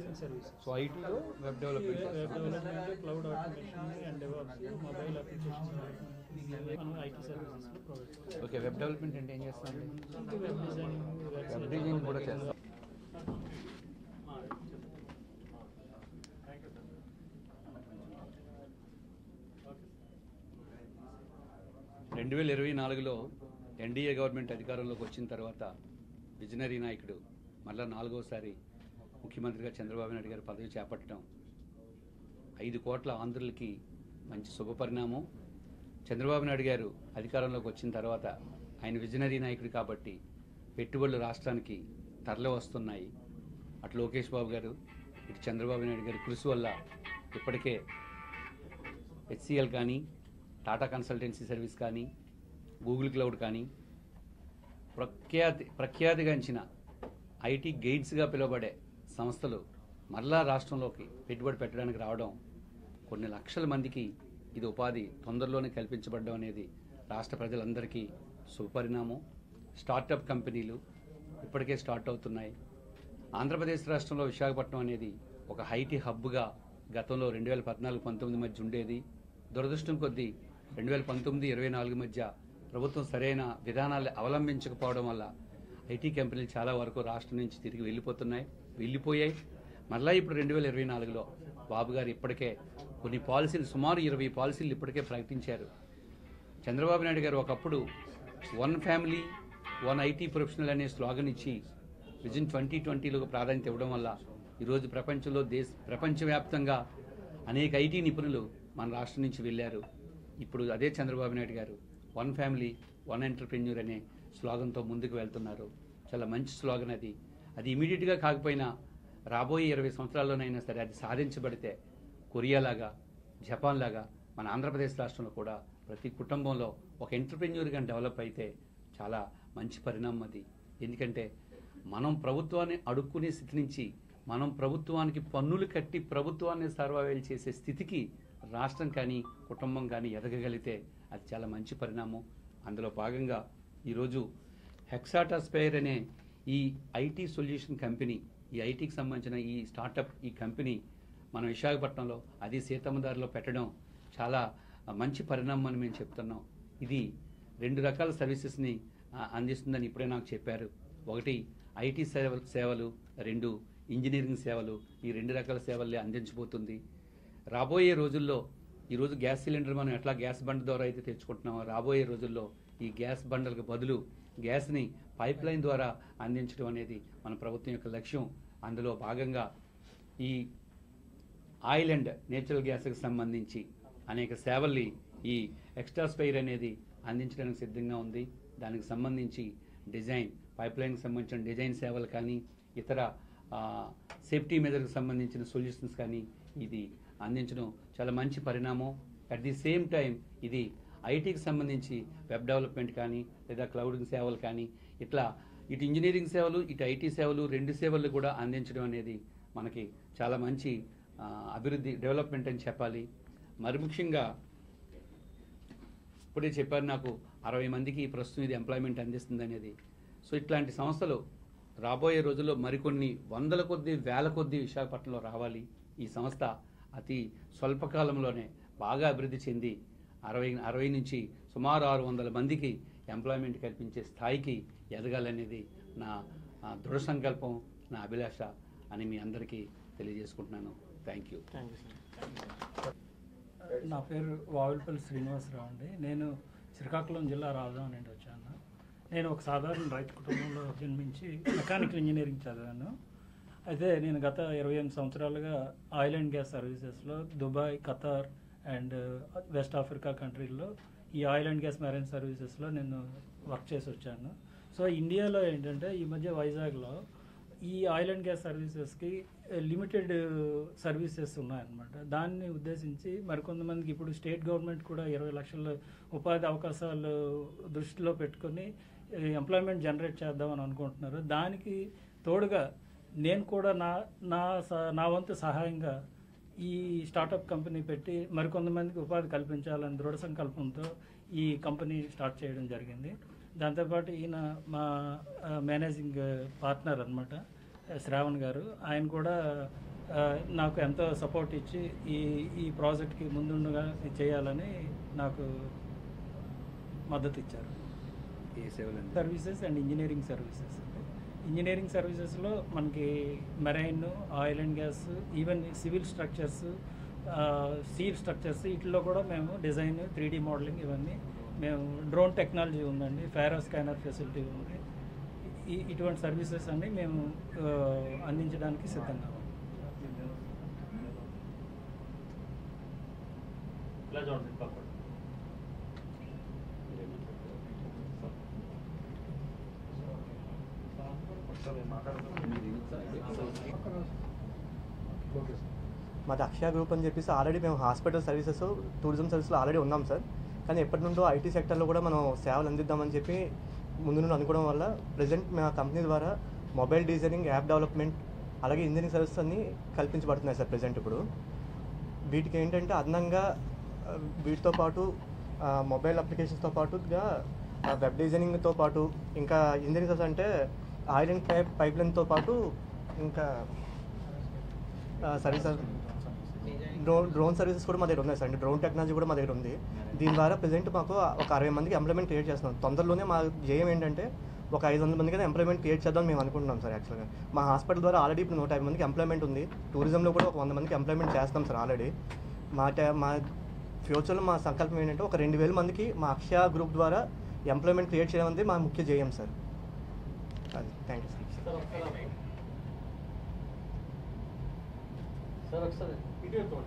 Engineering service. So ఐటీలో web development, cloud automation and develops, mobile applications మనం IT సర్వీసెస్లో provide చేస్తాం. Okay, web development అంటే ఏం చేస్తాం? వెబ్ డిజైనింగ్, వెబ్ డిజైన్ కూడా చేస్తాం. 2024లో ఎన్డీఏ గవర్నమెంట్ అధికారంలోకి వచ్చిన తర్వాత విజనరీ నాయకుడు మళ్ళా 4వసారి ముఖ్యమంత్రిగా చంద్రబాబు నాయుడు గారు పదవి చేపట్టడం 5 కోట్ల ఆంధ్రులకి మంచి శుభపరిణామం. చంద్రబాబు నాయుడు గారు అధికారంలోకి వచ్చిన తర్వాత ఆయన విజనరీ నాయకుడు కాబట్టి పెట్టుబడులు రాష్ట్రానికి తరలి వస్తున్నాయి. అటు లోకేష్ బాబు గారు, ఇటు చంద్రబాబు నాయుడు గారి కృషి వల్ల ఇప్పటికే హెచ్సిఎల్ కానీ, టాటా కన్సల్టెన్సీ సర్వీస్ కానీ, గూగుల్ క్లౌడ్ కానీ, ప్రఖ్యాతిగాంచిన ఐటీ గైడ్స్గా పిలువబడే సంస్థలు మరలా రాష్ట్రంలోకి పెట్టుబడి పెట్టడానికి రావడం, కొన్ని లక్షల మందికి ఇది ఉపాధి తొందరలోనే కల్పించబడడం అనేది రాష్ట్ర ప్రజలందరికీ శుభపరిణామం. స్టార్టప్ కంపెనీలు ఇప్పటికే స్టార్ట్ అవుతున్నాయి. ఆంధ్రప్రదేశ్ రాష్ట్రంలో విశాఖపట్నం అనేది ఒక ఐటీ హబ్గా గతంలో 2014-19 మధ్య ఉండేది. దురదృష్టం కొద్దీ 2019-24 మధ్య ప్రభుత్వం సరైన విధానాలు అవలంబించకపోవడం వల్ల ఐటీ కంపెనీలు చాలా వరకు రాష్ట్రం నుంచి తిరిగి వెళ్ళిపోయాయి. మళ్ళీ ఇప్పుడు 2024లో బాబు గారు ఇప్పటికే కొన్ని పాలసీలు, సుమారు 20 పాలసీలు ఇప్పటికే ప్రకటించారు. చంద్రబాబు నాయుడు గారు ఒకప్పుడు 1 ఫ్యామిలీ 1 ఐటీ ప్రొఫెషనల్ అనే స్లోగన్ ఇచ్చి విజన్ 2020లో ప్రాధాన్యత ఇవ్వడం వల్ల ఈరోజు ప్రపంచవ్యాప్తంగా అనేక ఐటీ నిపుణులు మన రాష్ట్రం నుంచి వెళ్ళారు. ఇప్పుడు అదే చంద్రబాబు నాయుడు గారు 1 ఫ్యామిలీ 1 ఎంటర్ప్రెన్యూర్ అనే స్లోగన్తో ముందుకు వెళ్తున్నారు. చాలా మంచి స్లోగన్ అది. ఇమీడియట్గా కాకపోయినా రాబోయే 20 సంవత్సరాల్లోనైనా సరే అది సాధించబడితే కొరియాలాగా, జపాన్ లాగా మన ఆంధ్రప్రదేశ్ రాష్ట్రంలో కూడా ప్రతి కుటుంబంలో ఒక ఎంటర్ప్రెన్యూర్గా డెవలప్ అయితే చాలా మంచి పరిణామం అది. ఎందుకంటే మనం ప్రభుత్వాన్ని అడుక్కునే స్థితి నుంచి మనం ప్రభుత్వానికి పన్నులు కట్టి ప్రభుత్వాన్ని సర్వైవల్ చేసే స్థితికి రాష్ట్రం కానీ కుటుంబం కానీ ఎదగగలిగితే అది చాలా మంచి పరిణామం. అందులో భాగంగా ఈరోజు హెక్సాటాస్పైర్ అనే ఈ ఐటీ సొల్యూషన్ కంపెనీ, ఈ ఐటీకి సంబంధించిన ఈ స్టార్టప్, ఈ కంపెనీ మన విశాఖపట్నంలో అది సీతమ్మదారిలో పెట్టడం చాలా మంచి పరిణామం అని మేము చెప్తున్నాం. ఇది 2 రకాల సర్వీసెస్ని అందిస్తుందని ఇప్పుడే నాకు చెప్పారు. 1 ఐటీ సేవలు, 2 ఇంజనీరింగ్ సేవలు. ఈ 2 రకాల సేవల్ని అందించబోతుంది. రాబోయే రోజుల్లో ఈరోజు గ్యాస్ సిలిండర్ మనం ఎట్లా గ్యాస్ బండ్ ద్వారా అయితే తెచ్చుకుంటున్నామో, రాబోయే రోజుల్లో ఈ గ్యాస్ బండలకు బదులు గ్యాస్ని పైప్ లైన్ ద్వారా అందించడం అనేది మన ప్రభుత్వం యొక్క లక్ష్యం. అందులో భాగంగా ఈ ఆయిల్ అండ్ నేచురల్ గ్యాస్కి సంబంధించి అనేక సేవల్ని ఈ ఎక్స్టాస్పైర్ అనేది అందించడానికి సిద్ధంగా ఉంది. దానికి సంబంధించి డిజైన్, పైప్ లైన్కి సంబంధించిన డిజైన్ సేవలు కానీ, ఇతర సేఫ్టీ మెజర్కి సంబంధించిన సొల్యూషన్స్ కానీ ఇది అందించడం చాలా మంచి పరిణామం. అట్ ది సేమ్ టైం ఇది ఐటీకి సంబంధించి వెబ్ డెవలప్మెంట్ కానీ, లేదా క్లౌడింగ్ సేవలు కానీ, ఇట్లా ఇటు ఇంజనీరింగ్ సేవలు, ఇటు ఐటీ సేవలు, 2 సేవలు కూడా అందించడం అనేది మనకి చాలా మంచి అభివృద్ధి, డెవలప్మెంట్ అని చెప్పాలి. మరి ముఖ్యంగా ఇప్పుడే చెప్పారు నాకు 60 మందికి ప్రస్తుతం ఇది ఎంప్లాయ్మెంట్ అందిస్తుంది అనేది. సో ఇట్లాంటి సంస్థలు రాబోయే రోజుల్లో మరికొన్ని వందల కొద్దీ, వేల కొద్దీ విశాఖపట్నంలో రావాలి. ఈ సంస్థ అతి స్వల్పకాలంలోనే బాగా అభివృద్ధి చెంది 60 నుంచి సుమారు 600 మందికి ఎంప్లాయ్మెంట్ కల్పించే స్థాయికి ఎదగాలనేది నా దృఢ సంకల్పం, నా అభిలాష అని మీ అందరికీ తెలియజేసుకుంటున్నాను. Thank you. నా పేరు వావిల్పల్లి శ్రీనివాసరావు అండి. నేను శ్రీకాకుళం జిల్లా రాజధాని నుండి వచ్చాను. నేను ఒక సాధారణ రైతు కుటుంబంలో జన్మించి మెకానికల్ ఇంజనీరింగ్ చదివాను. అయితే నేను గత 28 సంవత్సరాలుగా ఆయిల్ అండ్ గ్యాస్ సర్వీసెస్లో Dubai, Qatar and west Africa కంట్రీల్లో ఈ ఆయిల్ అండ్ గ్యాస్ మెరైన్ సర్వీసెస్లో నేను వర్క్ చేసి వచ్చాను. సో ఇండియాలో ఏంటంటే ఈ మధ్య వైజాగ్లో ఈ ఆయిల్ అండ్ గ్యాస్ సర్వీసెస్కి లిమిటెడ్ సర్వీసెస్ ఉన్నాయన్నమాట. దాన్ని ఉద్దేశించి మరికొంతమందికి ఇప్పుడు స్టేట్ గవర్నమెంట్ కూడా 20 లక్షల ఉపాధి అవకాశాలు దృష్టిలో పెట్టుకొని ఎంప్లాయ్మెంట్ జనరేట్ చేద్దామని అనుకుంటున్నారు. దానికి తోడుగా నేను కూడా నా వంతు సహాయంగా ఈ స్టార్టప్ కంపెనీ పెట్టి మరికొంతమందికి ఉపాధి కల్పించాలని దృఢ సంకల్పంతో ఈ కంపెనీ స్టార్ట్ చేయడం జరిగింది. దాంతోపాటు ఈయన మా మేనేజింగ్ పార్ట్నర్ అనమాట, శ్రావణ్ గారు. ఆయన కూడా నాకు ఎంతో సపోర్ట్ ఇచ్చి ఈ ప్రాజెక్ట్కి ముందుండగా చేయాలని నాకు మద్దతు ఇచ్చారు. ఏ సేవలు services and engineering services. Engineering సర్వీసెస్లో మనకి marine, oil and gas, even civil structures, steel structures, వీటిలో కూడా మేము డిజైన్, 3D మోడలింగ్ ఇవన్నీ మేము, డ్రోన్ టెక్నాలజీ ఉందండి, ఫారో స్కానర్ ఫెసిలిటీ ఉంది. ఇటువంటి సర్వీసెస్ అన్ని మేము అందించడానికి సిద్ధంగా ఉన్నాం. మాది అక్షయ గ్రూప్ అని చెప్పేసి ఆల్రెడీ మేము హాస్పిటల్ సర్వీసెస్, టూరిజం సర్వీస్లో ఆల్రెడీ ఉన్నాం సార్. కానీ ఎప్పటి నుండో ఐటీ సెక్టర్లో కూడా మనం సేవలు అందిద్దామని చెప్పి ముందు నుండి అనుకోవడం వల్ల ప్రజెంట్ మా కంపెనీ ద్వారా మొబైల్ డిజైనింగ్, యాప్ డెవలప్మెంట్, అలాగే ఇంజనీరింగ్ సర్వీసెస్ అన్నీ కల్పించబడుతున్నాయి సార్ ప్రజెంట్. ఇప్పుడు వీటికి ఏంటంటే అదనంగా వీటితో పాటు మొబైల్ అప్లికేషన్స్తో పాటుగా వెబ్ డిజైనింగ్తో పాటు ఇంకా ఇంజనీరింగ్ సర్వీసెస్ అంటే ఆయిల్ అండ్ పైప్ లైన్తో పాటు ఇంకా సర్వీస్, డ్రోన్ సర్వీసెస్ కూడా మా దగ్గర ఉన్నాయి సార్. అంటే డ్రోన్ టెక్నాలజీ కూడా మా దగ్గర ఉంది. దీని ద్వారా ప్రజెంట్ మాకు ఒక 60 మందికి ఎంప్లాయ్మెంట్ క్రియేట్ చేస్తున్నాం. తొందరలోనే మా ధ్యేయం ఏంటంటే ఒక 500 మందికి ఎంప్లాయ్మెంట్ క్రియేట్ చేద్దామని మేము అనుకుంటున్నాం సార్. యాక్చువల్గా మా హాస్పిటల్ ద్వారా ఆల్రెడీ ఇప్పుడు 150 మందికి ఎంప్లాయ్మెంట్ ఉంది. టూరిజంలో కూడా ఒక 100 మందికి ఎంప్లాయ్మెంట్ చేస్తాం సార్ ఆల్రెడీ. మా ఫ్యూచర్లో మా సంకల్పం ఏంటంటే ఒక 2000 మందికి మా అక్షయ గ్రూప్ ద్వారా ఎంప్లాయ్మెంట్ క్రియేట్ చేయడం అనేది మా ముఖ్య ధ్యేయం సార్. అది థ్యాంక్ యూ సార్. సార్ ఒకసారి వీడియో సార్